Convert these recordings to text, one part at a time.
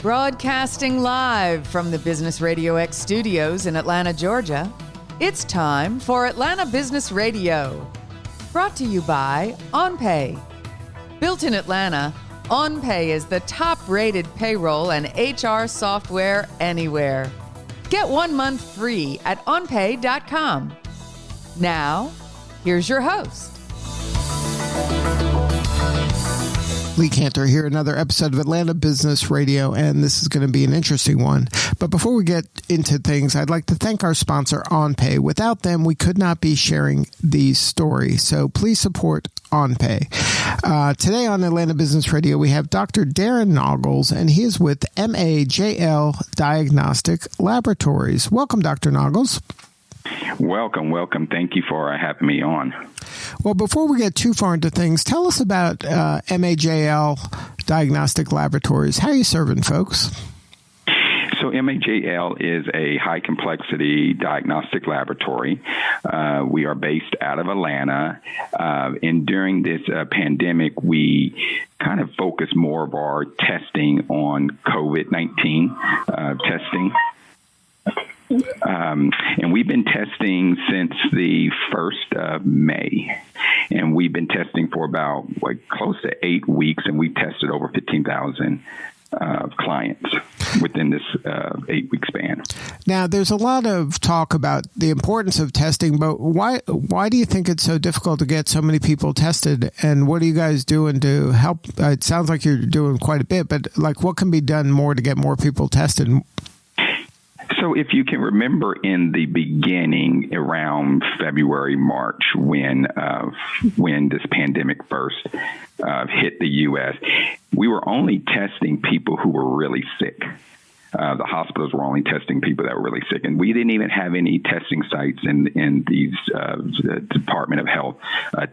Broadcasting live from the Business RadioX studios in Atlanta, Georgia, it's time for Atlanta Business Radio. Brought to you by OnPay. Built in Atlanta, OnPay is the top-rated payroll and HR software anywhere. Get 1 month free at onpay.com. Now, here's your host. Lee Cantor here, another episode of Atlanta Business Radio, and this is going to be an interesting one. But before we get into things, I'd like to thank our sponsor, OnPay. Without them, we could not be sharing these stories, so please support OnPay. Today on Atlanta Business Radio, we have Dr. Darren Naugles, and he is with MAJL Diagnostic Laboratories. Welcome, Dr. Naugles. Welcome. Thank you for having me on. Well, before we get too far into things, tell us about MAJL Diagnostic Laboratories. How are you serving folks? So MAJL is a high-complexity diagnostic laboratory. We are based out of Atlanta. And during this pandemic, we kind of focus more of our testing on COVID-19 testing. And we've been testing since the 1st of May. And we've been testing for about close to 8 weeks, and we've tested over 15,000 clients within this 8-week span. Now, there's a lot of talk about the importance of testing, but why do you think it's so difficult to get so many people tested? And what are you guys doing to help? It sounds like you're doing quite a bit, but what can be done more to get more people tested? So if you can remember in the beginning, around February, March, when this pandemic first hit the U.S., we were only testing people who were really sick. The hospitals were only testing people that were really sick, and we didn't even have any testing sites in these Department of Health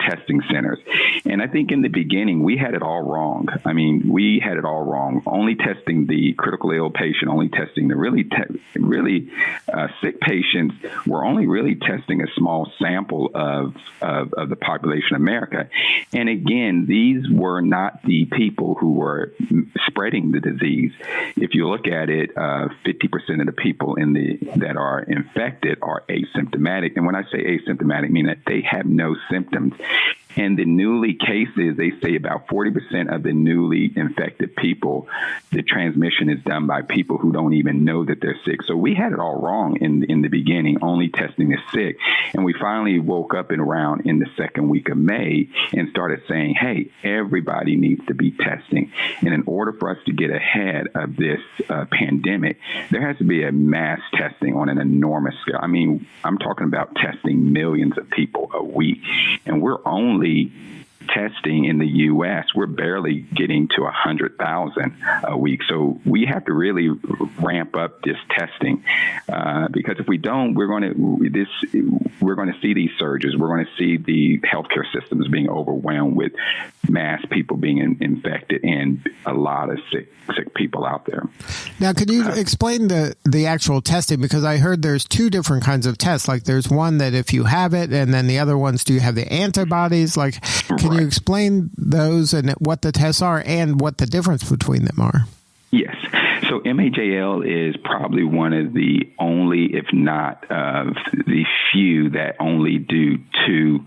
testing centers. And I think in the beginning, we had it all wrong. We had it all wrong. Only testing the critical ill patient, only testing the really sick patients. We're only really testing a small sample of the population of America. And again, these were not the people who were spreading the disease. If you look at it, 50% of the people that are infected are asymptomatic. And when I say asymptomatic, I mean that they have no symptoms. And the newly cases, they say about 40% of the newly infected people, the transmission is done by people who don't even know that they're sick. So we had it all wrong in the beginning, only testing the sick. And we finally woke up around in the 2nd week of May and started saying, hey, everybody needs to be testing. And in order for us to get ahead of this pandemic, there has to be a mass testing on an enormous scale. I'm talking about testing millions of people a week. And we're only testing in the U.S., we're barely getting to 100,000 a week. So we have to really ramp up this testing because if we don't, we're going to see these surges. We're going to see the healthcare systems being overwhelmed with mass people being infected and a lot of sick people out there. Now, could you explain the actual testing? Because I heard there's 2 different kinds of tests. There's one that if you have it, and then the other ones, do you have the antibodies? Can you explain those and what the tests are and what the difference between them are? Yes. So MAJL is probably one of the only, if not the few, that only do 2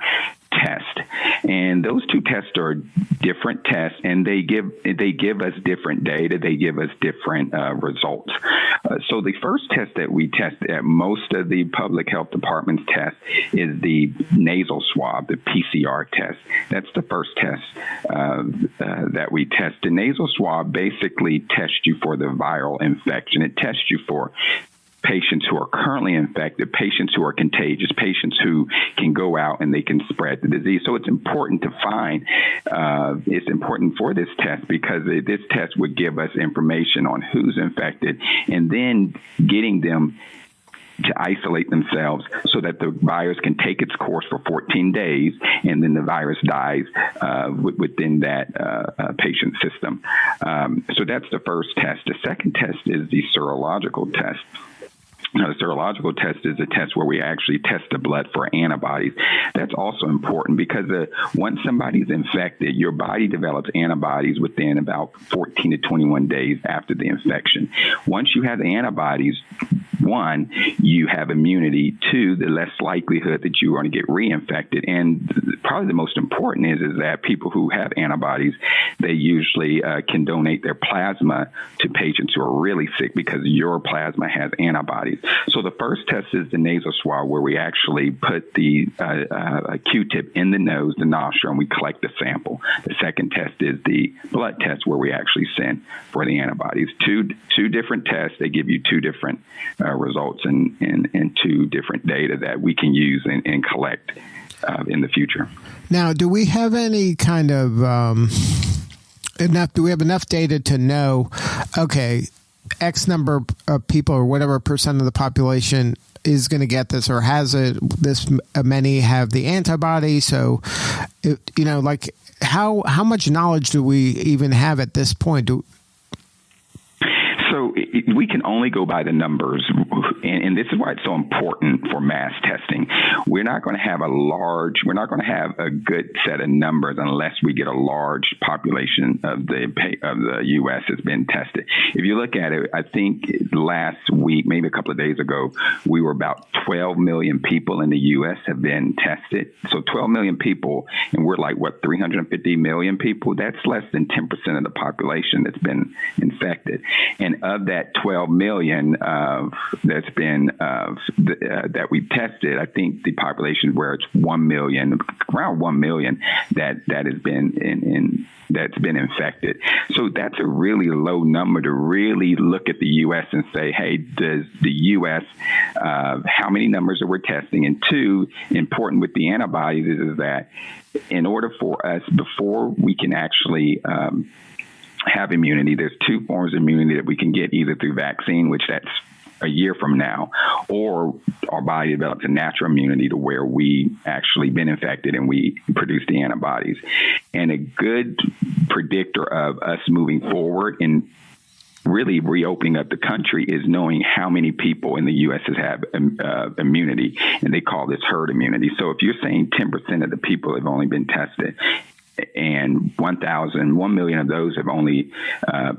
tests. And those 2 tests are different tests, and they give us different data. They give us different results. So the first test that we test at most of the public health departments test is the nasal swab, the PCR test. That's the first test that we test. The nasal swab basically tests you for the viral infection. It tests you for patients who are currently infected, patients who are contagious, patients who can go out and they can spread the disease. So it's important to find, it's important for this test because this test would give us information on who's infected and then getting them to isolate themselves so that the virus can take its course for 14 days and then the virus dies within that patient system. So that's the first test. The second test is the serological test. Now, the serological test is a test where we actually test the blood for antibodies. That's also important because once somebody's infected, your body develops antibodies within about 14 to 21 days after the infection. Once you have the antibodies, one, you have immunity. Two, the less likelihood that you're going to get reinfected. And probably the most important is that people who have antibodies, they usually can donate their plasma to patients who are really sick because your plasma has antibodies. So the first test is the nasal swab, where we actually put the a Q-tip in the nose, the nostril, and we collect the sample. The second test is the blood test, where we actually send for the antibodies. Two different tests. They give you two different results and two different data that we can use and collect in the future. Now, do we have any kind of do we have enough data to know, okay, X number of people or whatever percent of the population is going to get this or has it, this many have the antibody? So, like how much knowledge do we even have at this point? So we can only go by the numbers, and this is why it's so important for mass testing. We're not going to have a good set of numbers unless we get a large population of the U.S. has been tested. If you look at it, I think last week, maybe a couple of days ago, we were about 12 million people in the U.S. have been tested. So 12 million people, and we're like, 350 million people? That's less than 10% of the population that's been infected. And of that 12 million that's been that we tested, I think the population where it's 1 million, around 1 million that has been that's been infected. So that's a really low number to really look at the U.S. and say, hey, does the U.S., how many numbers are we testing? And two, important with the antibodies is that in order for us, before we can actually have immunity, there's two forms of immunity that we can get, either through vaccine, which that's a year from now, or our body develops a natural immunity to where we actually been infected and we produce the antibodies. And a good predictor of us moving forward in really reopening up the country is knowing how many people in the U.S. have immunity, and they call this herd immunity. So if you're saying 10% of the people have only been tested, and 1 million of those have only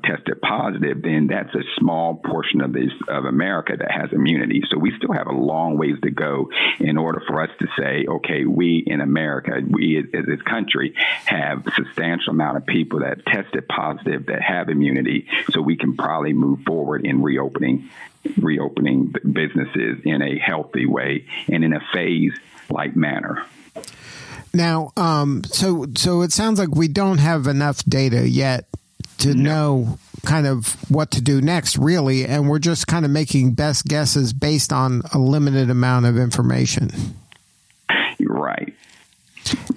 tested positive, then that's a small portion of America that has immunity. So we still have a long ways to go in order for us to say, okay, we in America, we as this country have a substantial amount of people that have tested positive that have immunity, so we can probably move forward in reopening businesses in a healthy way and in a phase-like manner. Now, so it sounds like we don't have enough data yet to know kind of what to do next, really, and we're just kind of making best guesses based on a limited amount of information. You're right.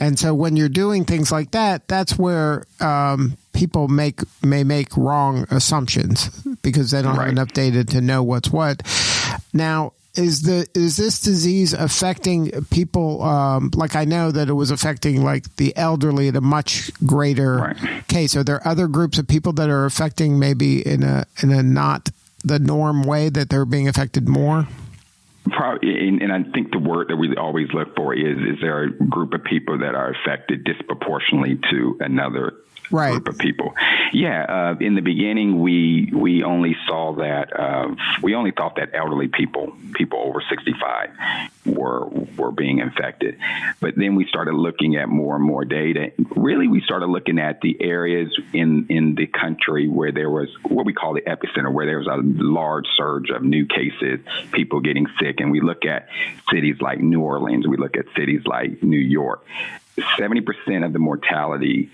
And so when you're doing things like that, that's where people may make wrong assumptions because they don't have enough data to know what's what. Now, is this disease affecting people? Like I know that it was affecting like the elderly at a much greater case. Are there other groups of people that are affecting maybe in a not the norm way that they're being affected more? Probably, and I think the word that we always look for is there a group of people that are affected disproportionately to another group of people? Yeah. In the beginning, we only saw that we only thought that elderly people over 65 were being infected. But then we started looking at more and more data. Really, we started looking at the areas in the country where there was what we call the epicenter, where there was a large surge of new cases, people getting sick. And we look at cities like New Orleans. We look at cities like New York. 70% of the mortality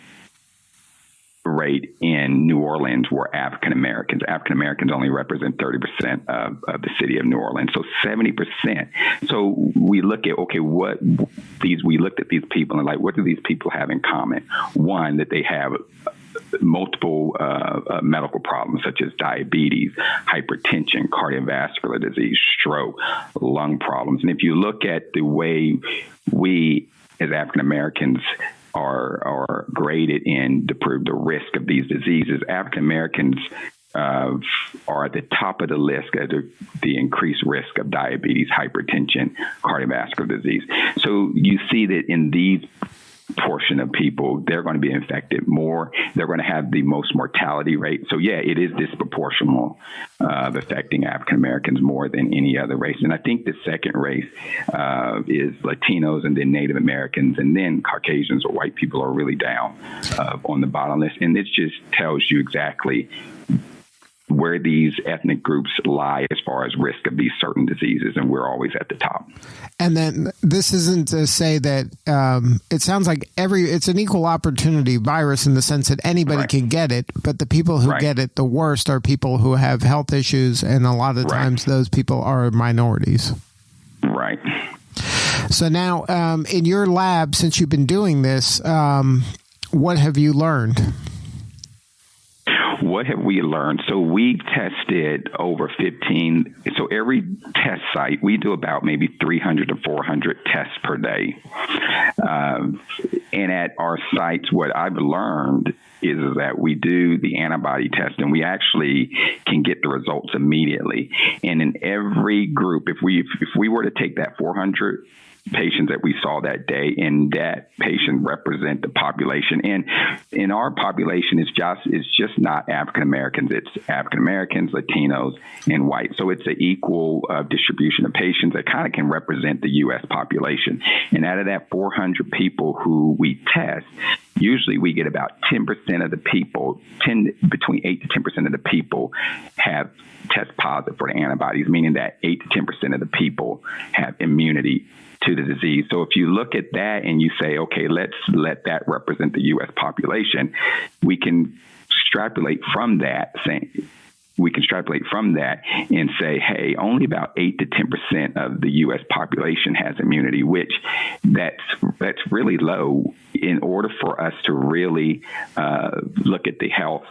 rate in New Orleans were African Americans. African Americans only represent 30% of the city of New Orleans. So 70%. So we look at, we looked at these people and like, what do these people have in common? One, that they have multiple medical problems such as diabetes, hypertension, cardiovascular disease, stroke, lung problems. And if you look at the way we as African Americans are graded in to prove the risk of these diseases, African Americans are at the top of the list at the increased risk of diabetes, hypertension, cardiovascular disease. So you see that in these portion of people, they're going to be infected more. They're going to have the most mortality rate. So yeah, it is disproportional of affecting African Americans more than any other race. And I think the second race is Latinos, and then Native Americans, and then Caucasians or white people are really down on the bottom list. And it just tells you exactly where these ethnic groups lie as far as risk of these certain diseases, and we're always at the top. And then this isn't to say that it sounds like it's an equal opportunity virus in the sense that anybody can get it, but the people who get it the worst are people who have health issues, and a lot of times those people are minorities. Right. So now in your lab, since you've been doing this, what have you learned? What have we learned? So we've tested over 15. So every test site, we do about maybe 300 to 400 tests per day. And at our sites, what I've learned is that we do the antibody test, and we actually can get the results immediately. And in every group, if we were to take that 400 patients that we saw that day, and that patient represent the population. And in our population, it's just not African Americans. It's African Americans, Latinos, and white. So it's an equal distribution of patients that kind of can represent the U.S. population. And out of that 400 people who we test, usually we get about 10% of the people, between 8 to 10% of the people have test positive for the antibodies, meaning that 8 to 10% of the people have immunity to the disease. So if you look at that and you say, okay, let's let that represent the U.S. population, we can extrapolate from that, and say, hey, only about 8 to 10% of the U.S. population has immunity, which that's really low. In order for us to really look at the health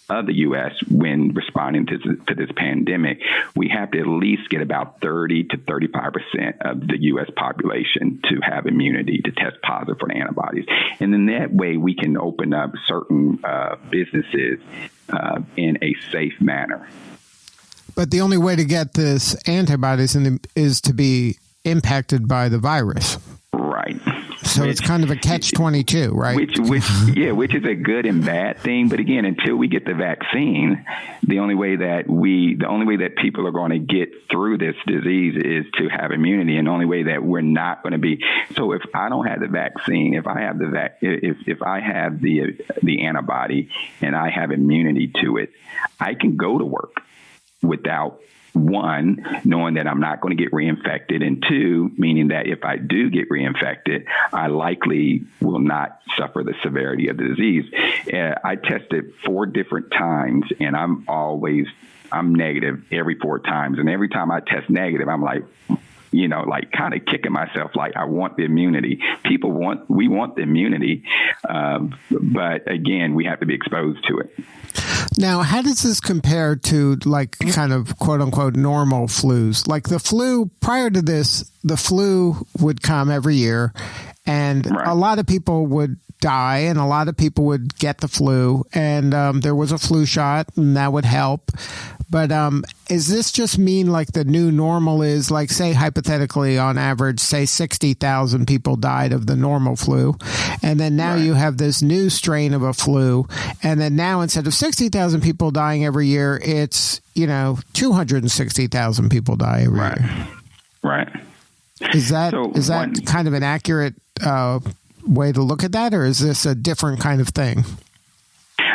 of the U.S. when responding to this pandemic, we have to at least get about 30 to 35% of the U.S. population to have immunity to test positive for the antibodies. And then that way we can open up certain businesses in a safe manner. But the only way to get this antibodies is to be impacted by the virus. Right. So it's kind of a catch-22, right? Which is a good and bad thing. But again, until we get the vaccine, the only way that people are going to get through this disease is to have immunity, and the only way that we're not going to be. So if I don't have the vaccine, if I have the antibody and I have immunity to it, I can go to work without, one, knowing that I'm not going to get reinfected, and two, meaning that if I do get reinfected, I likely will not suffer the severity of the disease. I tested 4 different times, and I'm negative every 4 times. And every time I test negative, I'm like, kind of kicking myself, like I want the immunity. We want the immunity, but again, we have to be exposed to it. Now, how does this compare to like kind of quote unquote normal flus? Like the flu, prior to this, the flu would come every year, and a lot of people would die, and a lot of people would get the flu, and there was a flu shot, and that would help. But is this just mean like the new normal is like, say, hypothetically, on average, say 60,000 people died of the normal flu. And then now you have this new strain of a flu. And then now instead of 60,000 people dying every year, it's, 260,000 people die every year. Right. Is that kind of an accurate way to look at that? Or is this a different kind of thing?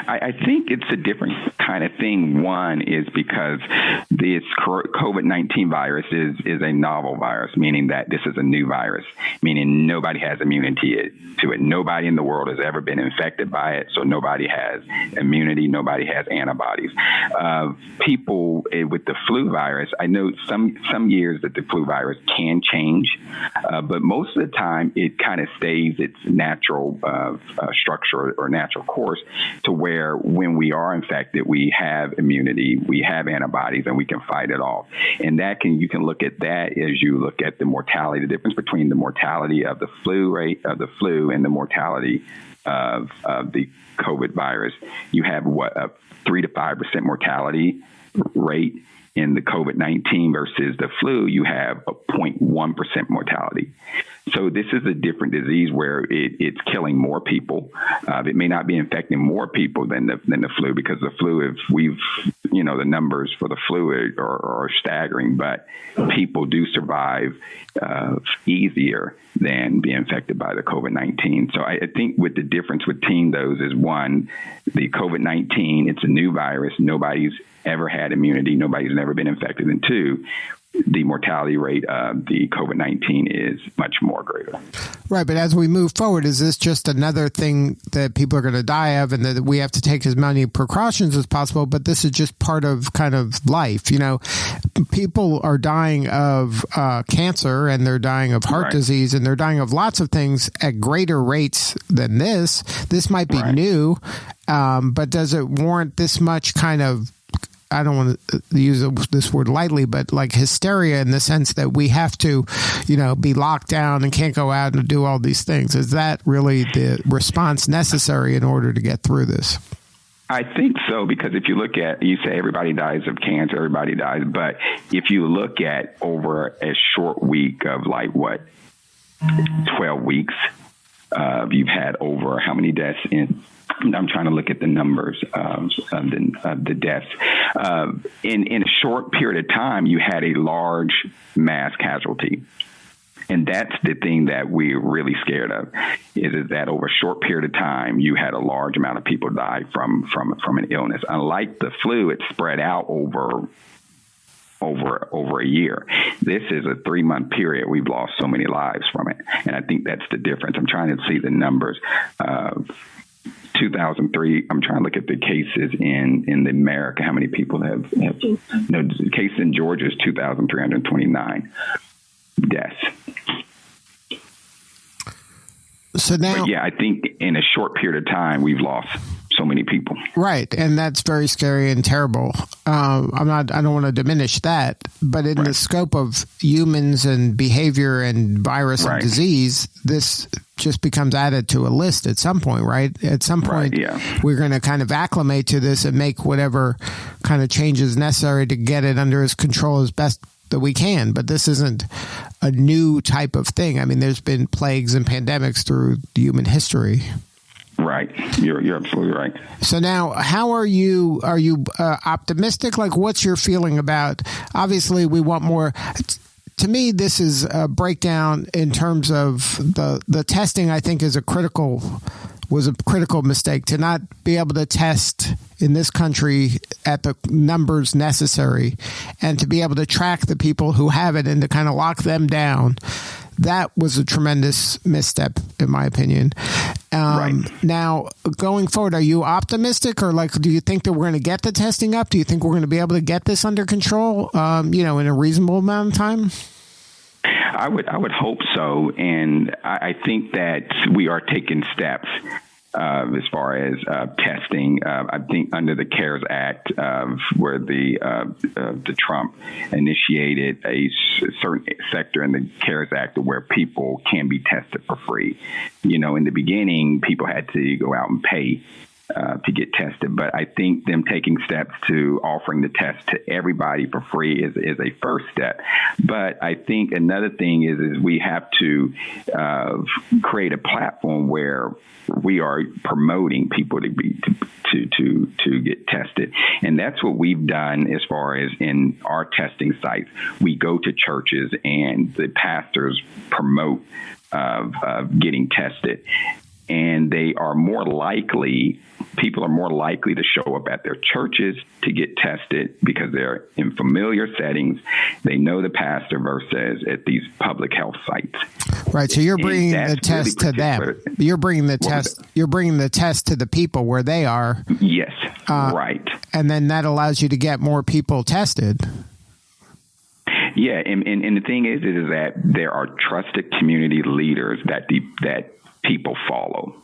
I think it's a different kind of thing. One is because this COVID-19 virus is a novel virus, meaning that this is a new virus, meaning nobody has immunity to it. Nobody in the world has ever been infected by it, so nobody has immunity. Nobody has antibodies. People with the flu virus, I know some years that the flu virus can change, but most of the time it kind of stays its natural structure or natural course, to where when we are infected, we have immunity, we have antibodies, and we can fight it off. And you can look at that as you look at the mortality, the difference between the mortality of the flu rate of the flu and the mortality of the COVID virus, you have a 3 to 5% mortality rate. In the COVID-19 versus the flu, you have a 0.1% mortality. So this is a different disease where it's killing more people. It may not be infecting more people than the flu, because the flu, if the numbers for the flu are staggering, but people do survive easier than being infected by the COVID-19. So I think with the difference between those is, one, the COVID-19, it's a new virus. Nobody's ever had immunity. Nobody's never been infected. And two, the mortality rate of the COVID-19 is much more greater. Right. But as we move forward, is this just another thing that people are going to die of, and that we have to take as many precautions as possible? But this is just part of kind of life. People are dying of cancer, and they're dying of heart disease, and they're dying of lots of things at greater rates than this. This might be new, but does it warrant this much kind of, I don't want to use this word lightly, but like hysteria, in the sense that we have to, be locked down and can't go out and do all these things? Is that really the response necessary in order to get through this? I think so, because if you look at, you say everybody dies of cancer, everybody dies, but if you look at over a short week of 12 weeks, you've had over how many deaths in? I'm trying to look at the numbers of the deaths. In a short period of time, you had a large mass casualty. And that's the thing that we're really scared of, is that over a short period of time, you had a large amount of people die from an illness. Unlike the flu, it spread out over a year. This is a 3-month period. We've lost so many lives from it. And I think that's the difference. I'm trying to see the numbers. 2003, I'm trying to look at the cases in America. How many people have the case in Georgia is 2,329 deaths. So now, but I think in a short period of time, we've lost so many people. Right. And that's very scary and terrible. I don't want to diminish that, but in the scope of humans and behavior and virus and disease, this just becomes added to a list at some point, right? At some point, we're going to kind of acclimate to this and make whatever kind of changes necessary to get it under its control as best that we can. But this isn't a new type of thing. I mean, there's been plagues and pandemics through human history. Right. You're absolutely right. So now, how are you optimistic? Like, what's your feeling about, obviously we want more. To me, this is a breakdown in terms of the testing. I think was a critical mistake to not be able to test in this country at the numbers necessary, and to be able to track the people who have it and to kind of lock them down. That was a tremendous misstep, in my opinion. Now, going forward, are you optimistic, or do you think that we're going to get the testing up? Do you think we're going to be able to get this under control, in a reasonable amount of time? I would hope so, and I think that we are taking steps as far as testing. I think under the CARES Act, where the Trump initiated a certain sector in the CARES Act where people can be tested for free. In the beginning, people had to go out and pay to get tested. But I think them taking steps to offering the test to everybody for free is a first step. But I think another thing is we have to create a platform where we are promoting people to get tested. And that's what we've done as far as in our testing sites. We go to churches and the pastors promote getting tested. And people are more likely to show up at their churches to get tested because they're in familiar settings. They know the pastor versus at these public health sites. Right. So you're bringing the test to them. You're bringing the test. You're bringing the test to the people where they are. Yes. Right. And then that allows you to get more people tested. Yeah. And the thing is that there are trusted community leaders that people follow.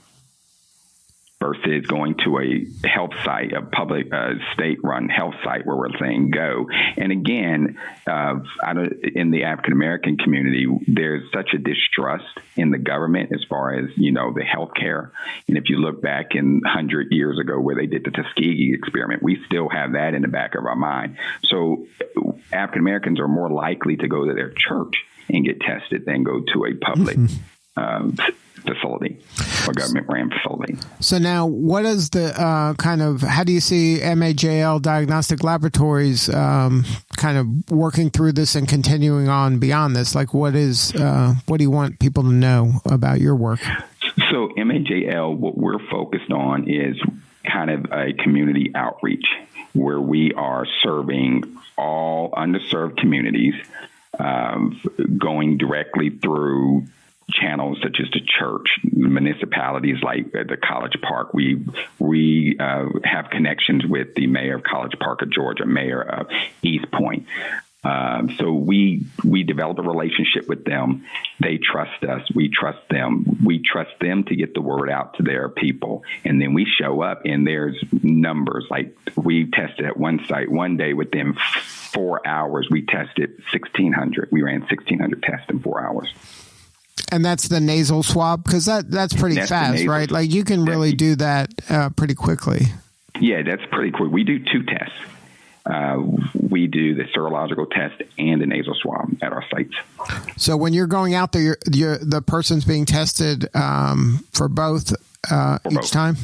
versus going to a health site, a public state-run health site where we're saying go. And again, in the African-American community, there's such a distrust in the government as far as, the healthcare. And if you look back in 100 years ago where they did the Tuskegee experiment, we still have that in the back of our mind. So African-Americans are more likely to go to their church and get tested than go to a public facility or government-ran facility. So now, what is the how do you see MAJL Diagnostic Laboratories kind of working through this and continuing on beyond this? Like, what do you want people to know about your work? So MAJL, what we're focused on is kind of a community outreach where we are serving all underserved communities, going directly through channels such as the church, municipalities like the College Park. We have connections with the mayor of College Park of Georgia, mayor of East Point. So we develop a relationship with them. They trust us. We trust them. We trust them to get the word out to their people. And then we show up, and there's numbers. Like, we tested at one site one day. Within 4 hours, we tested 1,600. We ran 1,600 tests in 4 hours. And that's the nasal swab? Because that's pretty fast, right? Like, you can really do that pretty quickly. Yeah, that's pretty quick. We do 2 tests. We do the serological test and the nasal swab at our sites. So when you're going out there, the person's being tested for both each time?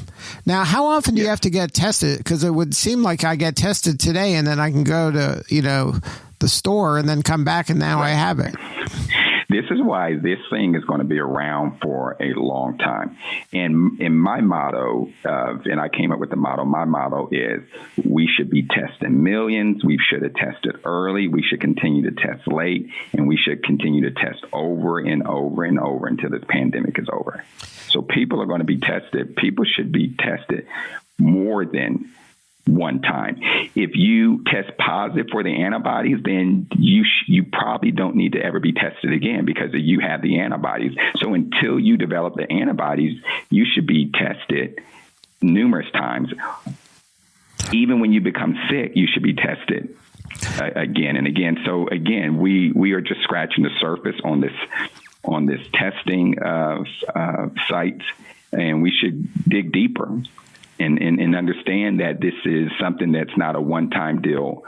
Now, how often do you have to get tested? Because it would seem like I get tested today and then I can go to, the store and then come back and now I have it. This is why this thing is going to be around for a long time. And in my motto, and I came up with the motto, my motto is we should be testing millions. We should have tested early. We should continue to test late. And we should continue to test over and over and over until this pandemic is over. So people are going to be tested. People should be tested more than one time. If you test positive for the antibodies, then you probably don't need to ever be tested again because you have the antibodies. So until you develop the antibodies, you should be tested numerous times. Even when you become sick, you should be tested again and again. So again, we are just scratching the surface on this testing sites, and we should dig deeper. And understand that this is something that's not a one-time deal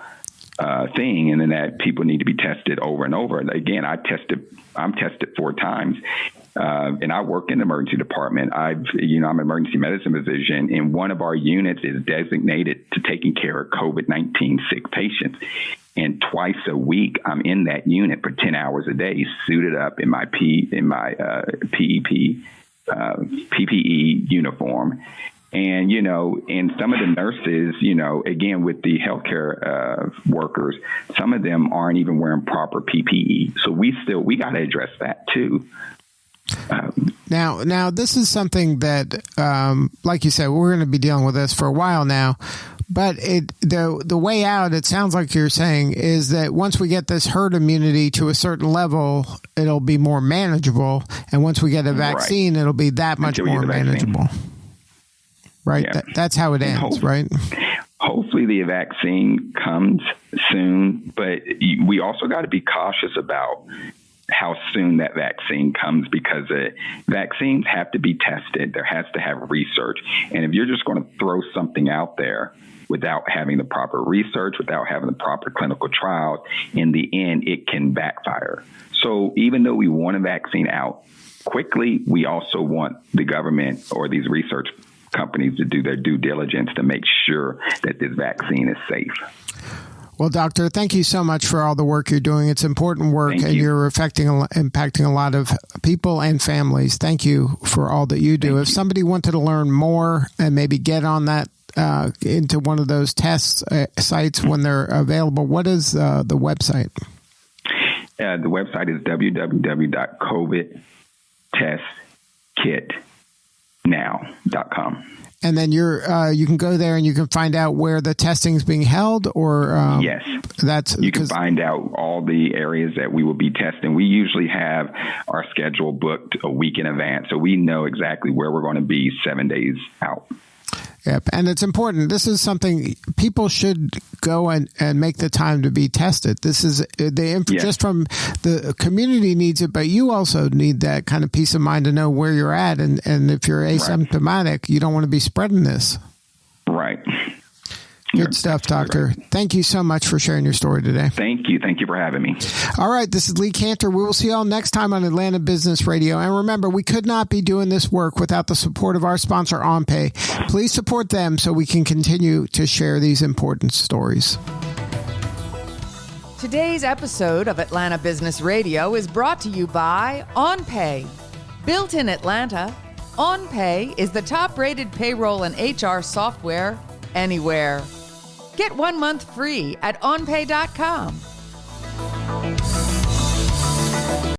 thing, and then that people need to be tested over and over. Again, I'm tested 4 times, and I work in the emergency department. I'm an emergency medicine physician, and one of our units is designated to taking care of COVID-19 sick patients. And twice a week, I'm in that unit for 10 hours a day, suited up in my PPE uniform. And, and some of the nurses, again, with the healthcare workers, some of them aren't even wearing proper PPE. So we got to address that, too. Now, this is something that, like you said, we're going to be dealing with this for a while now. But the way out, it sounds like you're saying, is that once we get this herd immunity to a certain level, it'll be more manageable. And once we get a vaccine, It'll be that much more manageable. Right. Yeah. That's how it ends, right? Hopefully the vaccine comes soon, but we also got to be cautious about how soon that vaccine comes because vaccines have to be tested. There has to have research. And if you're just going to throw something out there without having the proper research, without having the proper clinical trials, in the end, it can backfire. So even though we want a vaccine out quickly, we also want the government or these research companies to do their due diligence to make sure that this vaccine is safe. Well, Doctor, thank you so much for all the work you're doing. It's important work, and you're impacting a lot of people and families. Thank you for all that you do. If somebody wanted to learn more and maybe get on that into one of those test sites when they're available, what is the website? The website is www.covidtestkit.now.com. And then you can go there and you can find out where the testing is being held, or yes, you can find out all the areas that we will be testing. We usually have our schedule booked a week in advance, so we know exactly where we're going to be 7 days out. Yep. And it's important. This is something people should go and make the time to be tested. This is just from the community needs it, but you also need that kind of peace of mind to know where you're at. And if you're asymptomatic, you don't want to be spreading this. Right. Good stuff, Doctor. Right. Thank you so much for sharing your story today. Thank you. Thank you for having me. All right. This is Lee Cantor. We will see you all next time on Atlanta Business Radio. And remember, we could not be doing this work without the support of our sponsor, OnPay. Please support them so we can continue to share these important stories. Today's episode of Atlanta Business Radio is brought to you by OnPay. Built in Atlanta, OnPay is the top-rated payroll and HR software anywhere. Get 1 month free at onpay.com.